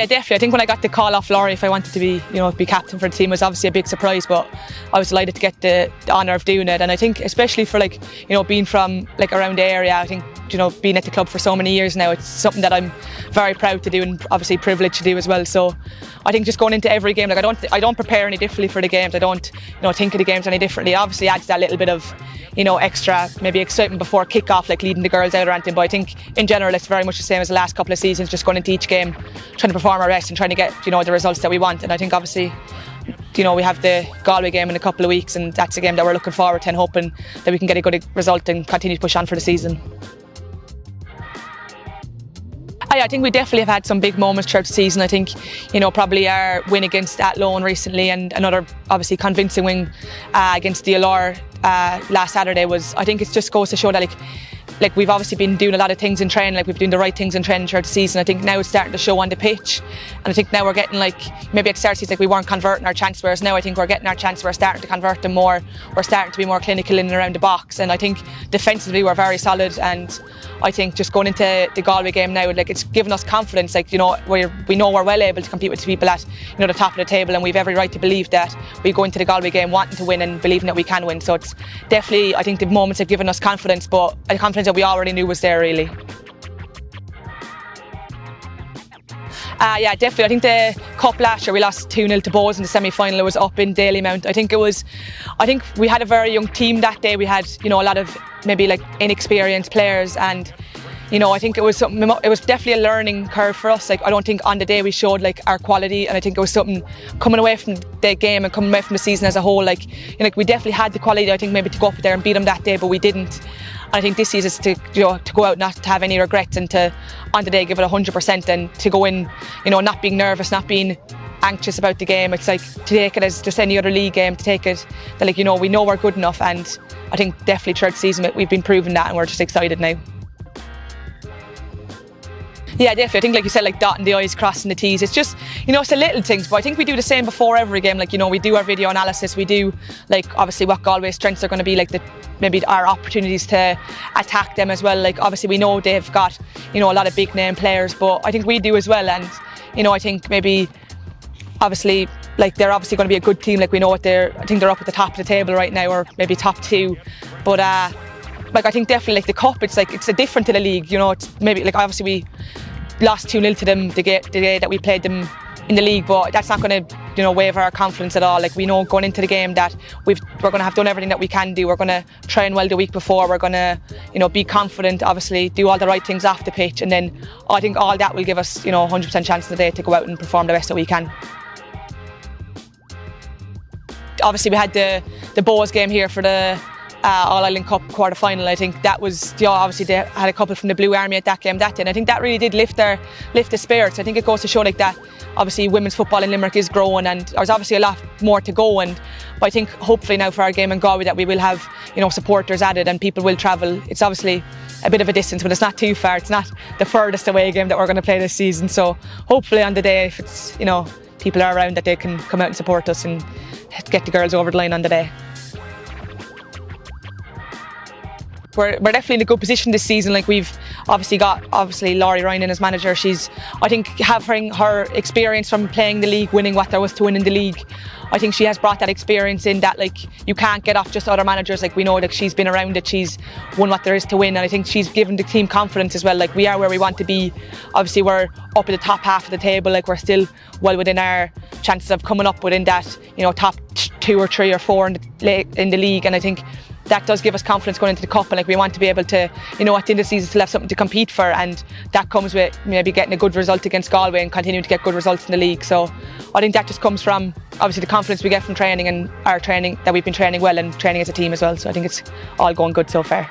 definitely. I think when I got the call off Lawlee if I wanted to be captain for the team was obviously a big surprise, but I was delighted to get the honour of doing it. And I think especially for being from around the area, I think being at the club for so many years now, it's something that I'm very proud to do and obviously privileged to do as well. So I think just going into every game, I don't prepare any differently for the games. I don't think of the games any differently. It obviously adds that little bit of extra maybe excitement before kick-off, like leading the girls out or anything. But I think in general it's very much the same as the last couple of seasons, just going into each game, trying to perform our best and trying to get the results that we want. And I think obviously we have the Galway game in a couple of weeks, and that's a game that we're looking forward to and hoping that we can get a good result and continue to push on for the season. I think we definitely have had some big moments throughout the season. I think, probably our win against Athlone recently and another obviously convincing win against the Allure last Saturday was, I think it just goes to show that like we've obviously been doing a lot of things in training, like we've been doing the right things in training throughout the season. I think now it's starting to show on the pitch, and I think now we're getting maybe at the start of the season we weren't converting our chances, whereas now I think we're getting our chances, we're starting to convert them more, we're starting to be more clinical in and around the box, and I think defensively we're very solid. And I think just going into the Galway game now, it's given us confidence. We know we're well able to compete with people at the top of the table, and we've every right to believe that we go into the Galway game wanting to win and believing that we can win. So it's definitely, I think the moments have given us confidence, but a confidence that we already knew was there really. Yeah, definitely. I think the cup last year we lost 2-0 to Bows in the semi-final. It was up in Dalymount. I think we had a very young team that day. We had a lot of maybe inexperienced players, and I think it was definitely a learning curve for us. I don't think on the day we showed our quality, and I think it was something coming away from the game and coming away from the season as a whole. We definitely had the quality, I think, maybe to go up there and beat them that day, but we didn't. I think this season is to go out not to have any regrets and to on the day give it 100% and to go in not being nervous, not being anxious about the game. It's to take it as just any other league game, to take it that we know we're good enough, and I think definitely throughout the season we've been proving that, and we're just excited now. Yeah, definitely. I think, like you said, dotting the I's, crossing the T's. It's just, it's the little things. But I think we do the same before every game. We do our video analysis. We do, obviously what Galway's strengths are going to be, maybe our opportunities to attack them as well. Obviously we know they've got, a lot of big name players, but I think we do as well. And, I think maybe, obviously, they're obviously going to be a good team. We know what I think they're up at the top of the table right now, or maybe top two. But, I think definitely the cup, it's a different to the league. It's maybe obviously we lost 2-0 to them the day that we played them in the league, but that's not going to waver our confidence at all. We know going into the game that we're going to have done everything that we can do. We're going to train well the week before. We're going to be confident, obviously do all the right things off the pitch, and then I think all that will give us 100% chance of the day to go out and perform the best that we can. Obviously we had the Bows game here for the All-Ireland Cup quarter-final. I think that was, obviously they had a couple from the Blue Army at that game that day, and I think that really did lift the spirits. I think it goes to show that obviously women's football in Limerick is growing, and there's obviously a lot more to go, but I think hopefully now for our game in Galway that we will have supporters added and people will travel. It's obviously a bit of a distance, but it's not too far. It's not the furthest away game that we're going to play this season, so hopefully on the day, if it's people are around, that they can come out and support us and get the girls over the line on the day. We're definitely in a good position this season. We've obviously got Lawlee Ryan as manager. She's, I think, having her experience from playing the league, winning what there was to win in the league, I think she has brought that experience in that you can't get off just other managers. We know that she's been around it, she's won what there is to win, and I think she's given the team confidence as well. We are where we want to be. Obviously we're up at the top half of the table. We're still well within our chances of coming up within that top 2 or 3 or 4 in the league, and I think that does give us confidence going into the cup, and we want to be able to, at the end of the season, still have something to compete for, and that comes with maybe getting a good result against Galway and continuing to get good results in the league. So I think that just comes from obviously the confidence we get from training and our training, that we've been training well and training as a team as well. So I think it's all going good so far.